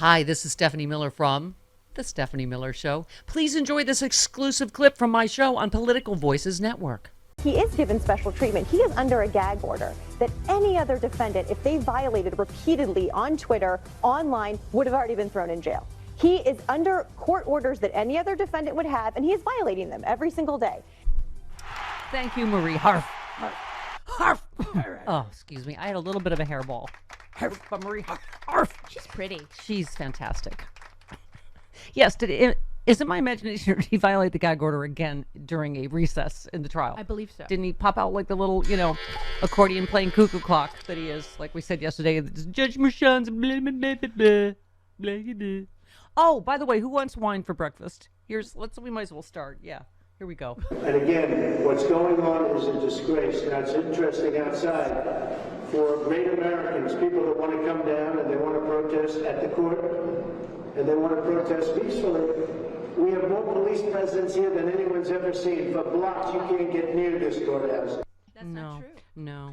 Hi, this is Stephanie Miller from The Stephanie Miller Show. Please enjoy this exclusive clip from my show on Political Voices Network. He is given special treatment. He is under a gag order that any other defendant, if they violated repeatedly on Twitter, online, would have already been thrown in jail. He is under court orders that any other defendant would have, and he is violating them every single day. Thank you, Marie. Harf. Harf. Oh, excuse me. I had a little bit of a hairball. Harf, but Marie. Harf. She's pretty. She's fantastic. Yes, is it my imagination or did he violate the gag order again during a recess in the trial? I believe so. Didn't he pop out like the little, accordion playing cuckoo clock that he is, like we said yesterday, Judge Merchan's blah, blah, blah, blah, blah, blah. Oh, by the way, who wants wine for breakfast? We might as well start. Yeah, here we go. And again, what's going on is a disgrace. Now, it's interesting outside for great Americans, people that want to come down and they want to protest at the court and they want to protest peacefully. We have more police presence here than anyone's ever seen. For blocks, you can't get near this courthouse. That's not true. No.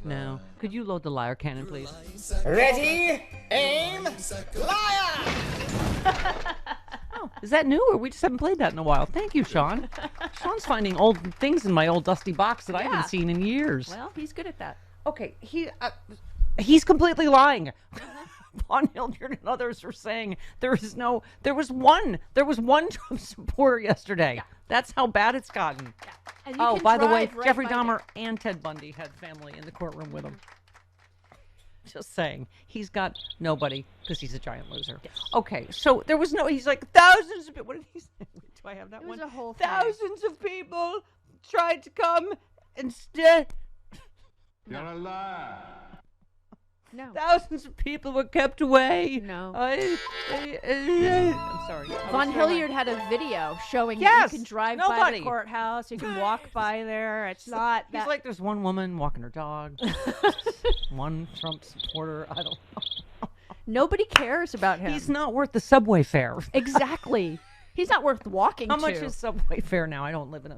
No. Could you load the liar cannon, please? Ready, aim, liar! Oh, is that new or we just haven't played that in a while? Thank you, Sean. Sean's finding old things in my old dusty box that I haven't seen in years. Well, he's good at that. Okay, he's completely lying. Von Hildyard and others are saying there was one Trump supporter yesterday. Yeah. That's how bad it's gotten. Yeah. And Oh, by the way, right Jeffrey by Dahmer there. and Ted Bundy had family in the courtroom with him. Just saying. He's got nobody because he's a giant loser. Yes. Okay, so he's like thousands of people. What did he say? Do I have that It one? was a whole thing. Thousands of people tried to come instead. You're a liar. No. Thousands of people were kept away. No. I'm sorry. Von Hildyard had a video showing Yes, that you can drive by nobody. the courthouse, you can walk by there. It's not He's that. like, there's one woman walking her dog. One Trump supporter. I don't know. Nobody cares about him. He's not worth the subway fare. Exactly. He's not worth walking How to. much is subway fare now? I don't live in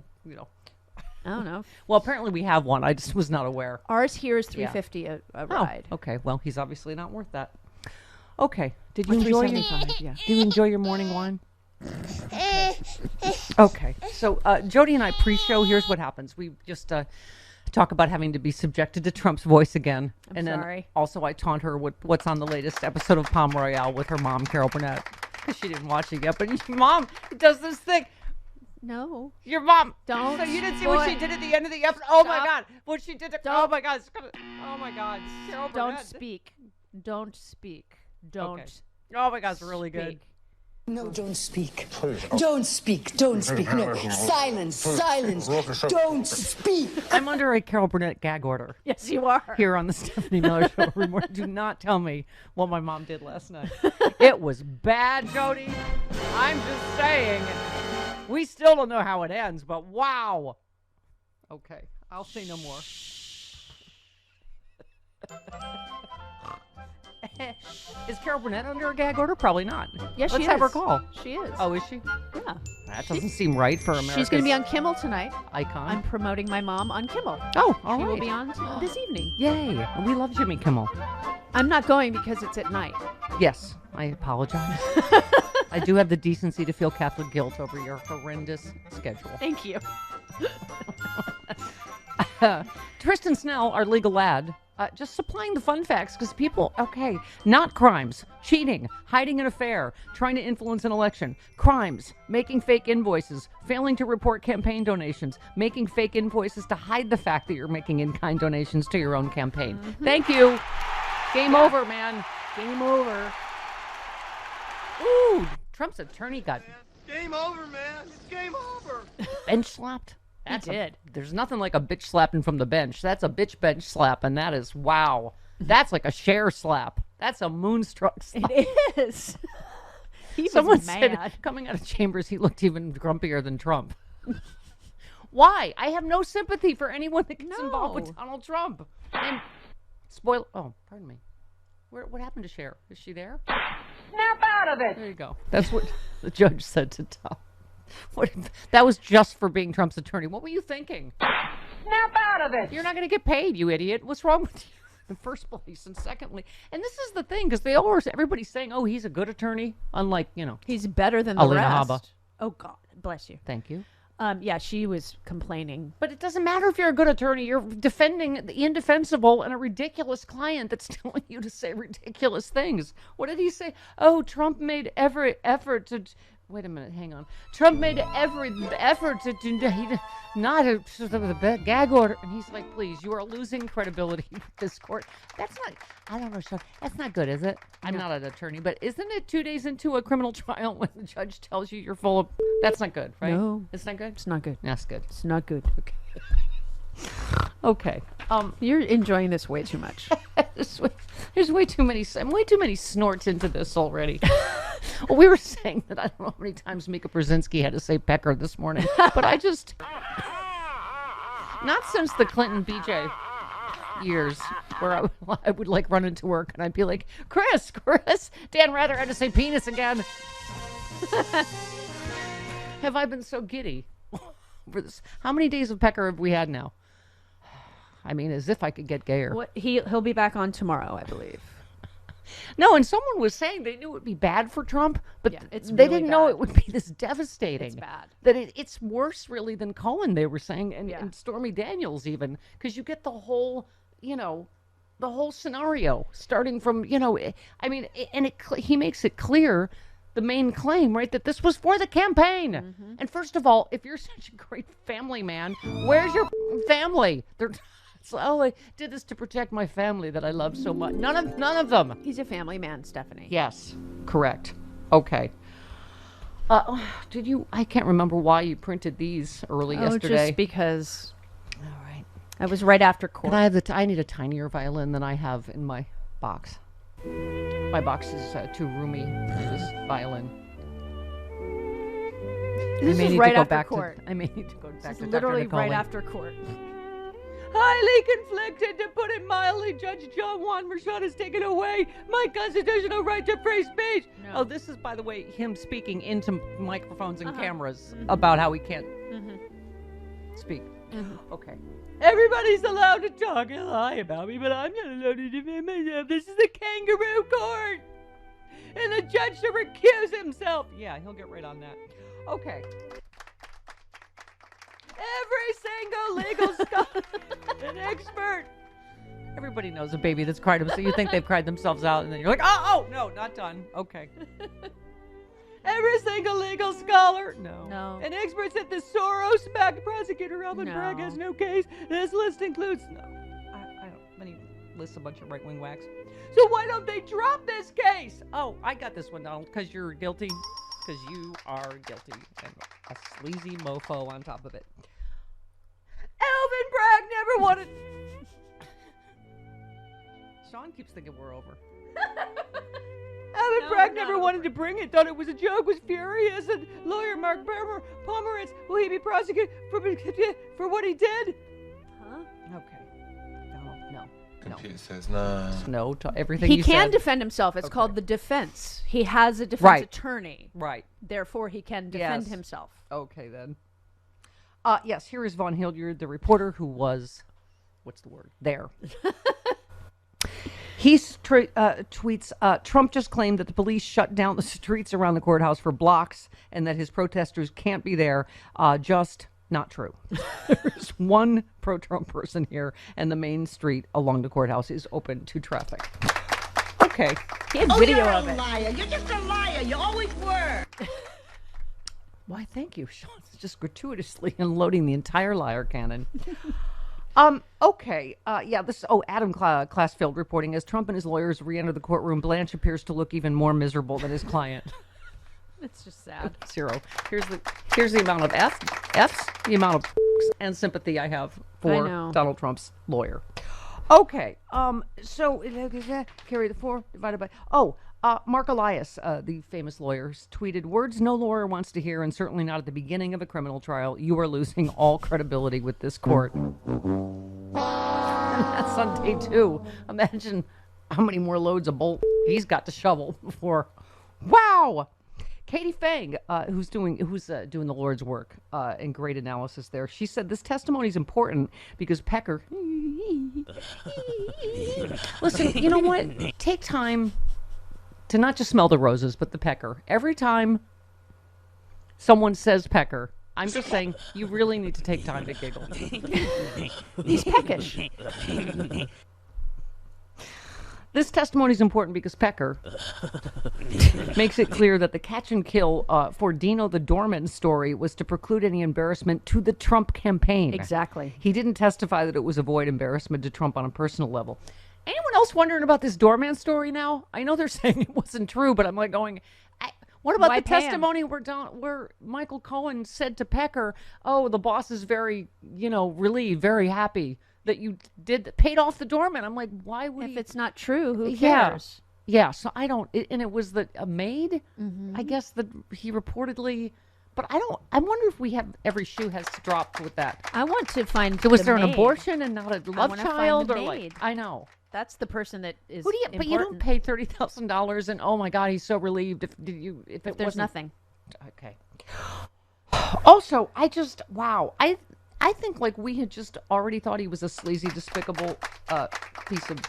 I don't know. Well, apparently we have one. I just was not aware. Ours here is $3.50 a ride. Oh, okay. Well, he's obviously not worth that. Okay. Did you enjoy Yeah. Do you enjoy your morning wine? Okay. So Jody and I pre-show, here's what happens. We just talk about having to be subjected to Trump's voice again. I'm Then sorry. also I taunt her with what's on the latest episode of Palm Royale with her mom, Carol Burnett. Because she didn't watch it yet. But your mom does this thing. No. Your mom. Don't. So you didn't see what she did at the end of the episode? Oh, my Stop. God. What she did to... Oh, Don't. my God. Oh, my God. Carol Don't Burnett. speak. Don't speak. Don't. Okay. Oh, my God. It's really good. speak. No, don't speak. Don't speak. Don't speak. No. Silence. Silence. Don't speak. I'm under a Carol Burnett gag order. Yes, you are. Here on the Stephanie Miller Show every morning. Do not tell me what my mom did last night. It was bad, Jody. I'm just saying. We still don't know how it ends, but wow. Okay, I'll say no more. Is Carol Burnett under a gag order? Probably not. Yes, Let's she have her is. call. She is. Oh, is she? Yeah. That doesn't seem right for America. She's going to be on Kimmel tonight. Icon. I'm promoting my mom on Kimmel. Oh, all She right. will be on this evening. Yay. We love Jimmy Kimmel. I'm not going because it's at night. Yes, I apologize. I do have the decency to feel Catholic guilt over your horrendous schedule. Thank you. Tristan Snell, our legal lad, just supplying the fun facts because people, not crimes, cheating, hiding an affair, trying to influence an election, crimes, making fake invoices, failing to report campaign donations, making fake invoices to hide the fact that you're making in-kind donations to your own campaign. Thank you. Game over, man. Game over. Ooh, Trump's attorney got Game over, man. It's game over. bench slapped. He did. There's nothing like a bitch slapping from the bench. That's a bitch bench slap, and that is, wow. That's like a Cher slap. That's a moonstruck slap. It is. He was Someone mad. said coming out of Chambers, he looked even grumpier than Trump. Why? I have no sympathy for anyone that gets involved with Donald Trump. And pardon me. What happened to Cher? Is she there? Snap out of it. There you go. That's what the judge said to Thom. That was just for being Trump's attorney. What were you thinking? Snap out of it. You're not going to get paid, you idiot. What's wrong with you? in the first place. And secondly, and this is the thing, because everybody's saying, oh, he's a good attorney, unlike, He's better than the Alina rest. Habba. Oh, God. Bless you. Thank you. Yeah, she was complaining. But it doesn't matter if you're a good attorney. You're defending the indefensible and a ridiculous client that's telling you to say ridiculous things. What did he say? Oh, Trump made every effort to... Wait a minute, hang on. Trump made every effort to do not a gag order. And he's like, please, you are losing credibility with this court. That's not, I don't know, Sean. That's not good, is it? I'm not an attorney, but isn't it 2 days into a criminal trial when the judge tells you you're full of... That's not good, right? No. It's not good? It's not good. That's good. It's not good. Okay. You're enjoying this way too much. There's way too many snorts into this already. Well, we were saying that I don't know how many times Mika Brzezinski had to say pecker this morning, but I just... Not since the Clinton BJ years, where I would like run into work and I'd be like, Chris, Dan Rather had to say penis again. Have I been so giddy for this? How many days of pecker have we had now? I mean, as if I could get gayer. What he'll be back on tomorrow, I believe. No, and someone was saying they knew it would be bad for Trump, but they really didn't know bad. it would be this devastating. It's bad. That it's worse, really, than Cohen, they were saying, and Stormy Daniels even, because you get the whole, the whole scenario, starting from, I mean, and he makes it clear, the main claim, right, that this was for the campaign. Mm-hmm. And first of all, if you're such a great family man, where's your family? I did this to protect my family that I love so much. None of them. He's a family man, Stephanie. Yes, correct. Okay. I can't remember why you printed these early yesterday. Just because. All right. That was right after court. And I need a tinier violin than I have in my box. My box is too roomy for this violin. This is right after court. I may need to go back to Dr. Literally Nicole. right after court. Highly conflicted, to put it mildly. Judge John Juan Merchan has taken away my constitutional right to free speech. No. Oh, this is, by the way, him speaking into microphones and cameras about how he can't speak. Mm-hmm. Okay. Everybody's allowed to talk and lie about me, but I'm not allowed to defend myself. This is a kangaroo court. And the judge should recuse himself. Yeah, he'll get right on that. Okay. Every single legal scholar, an expert. Everybody knows a baby that's cried themselves. So you think they've cried themselves out, and then you're like, oh, no, not done. Okay. Every single legal scholar, no. An expert said the Soros-backed prosecutor Alvin Bragg has no case. This list includes I don't. Then he lists a bunch of right-wing whacks. So why don't they drop this case? Oh, I got this one, Donald, because you're guilty. Because you are guilty, and a sleazy mofo on top of it. Alvin Bragg never wanted... Sean keeps thinking we're over. Alvin Bragg never wanted to bring it, thought it was a joke, was furious, and lawyer Mark Pomerantz, will he be prosecuted for what he did? Huh? Okay. No. Computer says no. No to everything he you can said. defend himself. It's called the defense. He has a defense attorney. Right. Therefore, he can defend himself. Okay, then. Yes, here is Von Hildyard, the reporter who was, there. He tweets, Trump just claimed that the police shut down the streets around the courthouse for blocks and that his protesters can't be there. Just not true. There's one pro-Trump person here, and the main street along the courthouse is open to traffic. Okay. He had video you're of a it. liar. You're just a liar. You always were. Why, thank you, Sean. It's just gratuitously unloading the entire liar cannon. Okay. Adam Classfield reporting, as Trump and his lawyers re-enter the courtroom, Blanche appears to look even more miserable than his client. It's just sad. 0. Here's the amount of F's, the amount of and sympathy I have for Donald Trump's lawyer. Okay. So carry the 4 divided by Mark Elias, the famous lawyer, tweeted, words no lawyer wants to hear, and certainly not at the beginning of a criminal trial. You are losing all credibility with this court. And that's on day 2. Imagine how many more loads of bolt he's got to shovel before. Wow! Katie Fang, who's doing the Lord's work and great analysis there, she said this testimony is important because Pecker. Listen, you know what? Take time to not just smell the roses, but the pecker. Every time someone says pecker, I'm just saying you really need to take time to giggle. He's peckish. This testimony is important because Pecker makes it clear that the catch and kill for Dino the doorman story was to preclude any embarrassment to the Trump campaign. Exactly. He didn't testify that it was avoid embarrassment to Trump on a personal level. Anyone else wondering about this doorman story now? I know they're saying it wasn't true, but I'm like going, what about the testimony where Michael Cohen said to Pecker, oh, the boss is very, relieved, very happy that you paid off the doorman. I'm like, why would if it's not true, who cares? Yeah, so I don't, and it was a maid, I guess, that he reportedly, but I wonder if we have, every shoe has dropped with that. I want to find was there maid. an abortion and not a love child? Or like, I know. That's the person that is important. But you don't pay $30,000 and, oh my God, he's so relieved if there's nothing. Okay. Also, wow. I think like we had just already thought he was a sleazy, despicable piece of...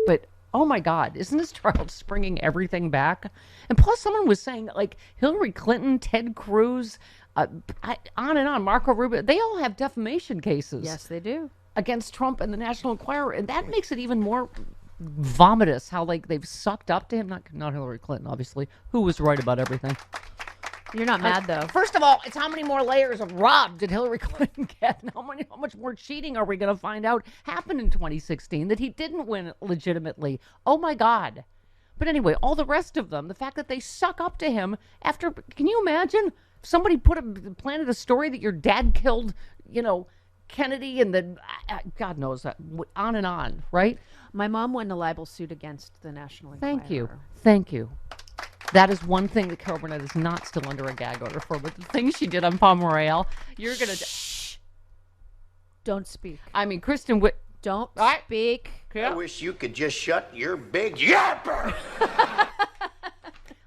But, oh my God, isn't this trial springing everything back? And plus someone was saying like Hillary Clinton, Ted Cruz, on and on, Marco Rubio, they all have defamation cases. Yes, they do. Against Trump and the National Enquirer. And that makes it even more vomitous how like they've sucked up to him. Not Hillary Clinton, obviously, who was right about everything. You're not mad, though. First of all, it's how many more layers of rob did Hillary Clinton get? And how much more cheating are we going to find out happened in 2016 that he didn't win legitimately? Oh, my God. But anyway, all the rest of them, the fact that they suck up to him after... Can you imagine? If somebody planted a story that your dad killed, Kennedy and then... God knows that. On and on, right? My mom won a libel suit against the National Enquirer. Thank you. That is one thing that Carol Burnett is not still under a gag order for. But the things she did on Pomerelle, you're going to... Shh. Don't speak. I mean, Kristen Witt... Don't speak. I wish you could just shut your big yapper.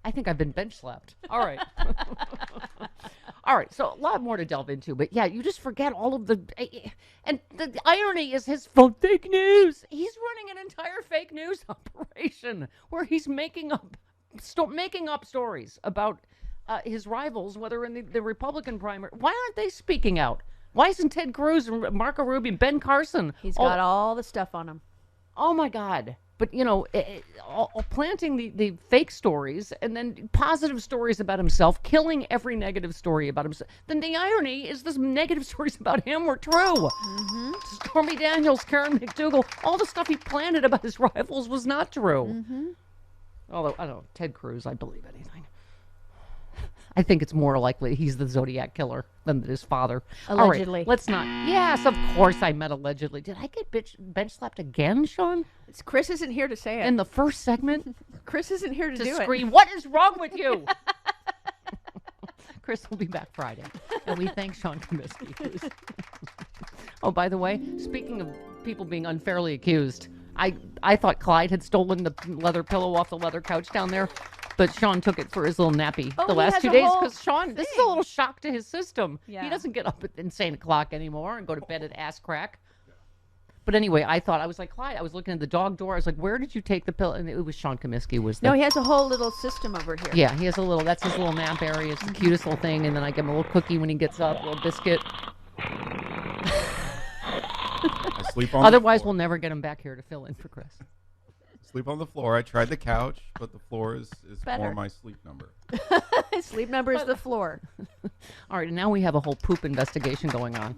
I think I've been bench slapped. All right. All right. So a lot more to delve into. But yeah, you just forget all of the... And the irony is his fake news. He's running an entire fake news operation where he's making up stories about his rivals, whether in the Republican primary. Why aren't they speaking out? Why isn't Ted Cruz and Marco Rubio, Ben Carson? He's got all the stuff on him. Oh, my God. But, planting the fake stories and then positive stories about himself, killing every negative story about himself. Then the irony is this negative stories about him were true. Mm-hmm. Stormy Daniels, Karen McDougal, all the stuff he planted about his rivals was not true. Mm-hmm. Although, I don't know, Ted Cruz, I believe anything. I think it's more likely he's the Zodiac killer than his father. Allegedly. All right, let's not. Yes, of course I meant allegedly. Did I get bench slapped again, Sean? Chris isn't here to say it. In the first segment? Chris isn't here to do scream, it. What is wrong with you? Chris will be back Friday. And we thank Sean Comiskey. Oh, by the way, speaking of people being unfairly accused, I thought Clyde had stolen the leather pillow off the leather couch down there, but Sean took it for his little nappy the last 2 days because Sean, this is a little shock to his system. Yeah. He doesn't get up at insane o'clock anymore and go to bed at ass crack. But anyway, I was like, Clyde, I was looking at the dog door. I was like, where did you take the pillow? And it was Sean Comiskey was there. No, he has a whole little system over here. Yeah, he has that's his little nap area. It's the cutest little thing. And then I give him a little cookie when he gets up, a little biscuit. I sleep on Otherwise, we'll never get him back here to fill in for Chris. Sleep on the floor. I tried the couch, but the floor is more my sleep number. Sleep number is the floor. All right, and now we have a whole poop investigation going on.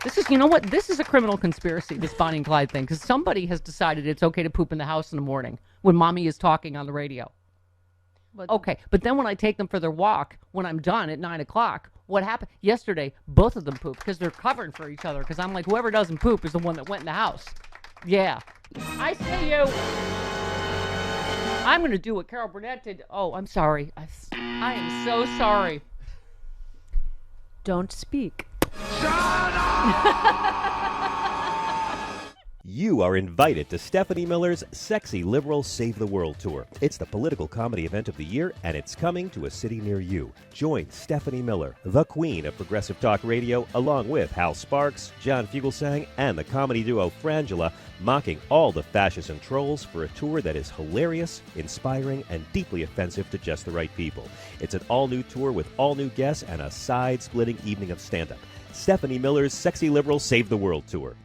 This is, you know what? This is a criminal conspiracy, this Bonnie and Clyde thing, because somebody has decided it's okay to poop in the house in the morning when mommy is talking on the radio. Okay, but then when I take them for their walk, when I'm done at 9 o'clock, what happened? Yesterday, both of them pooped because they're covering for each other, because I'm like, whoever doesn't poop is the one that went in the house. Yeah. I see you. I'm going to do what Carol Burnett did. Oh, I'm sorry. I am so sorry. Don't speak. Shut up! You are invited to Stephanie Miller's Sexy Liberal Save the World Tour. It's the political comedy event of the year, and it's coming to a city near you. Join Stephanie Miller, the queen of progressive talk radio, along with Hal Sparks, John Fugelsang, and the comedy duo Frangela, mocking all the fascists and trolls for a tour that is hilarious, inspiring, and deeply offensive to just the right people. It's an all-new tour with all new guests and a side-splitting evening of stand-up. Stephanie Miller's Sexy Liberal Save the World Tour.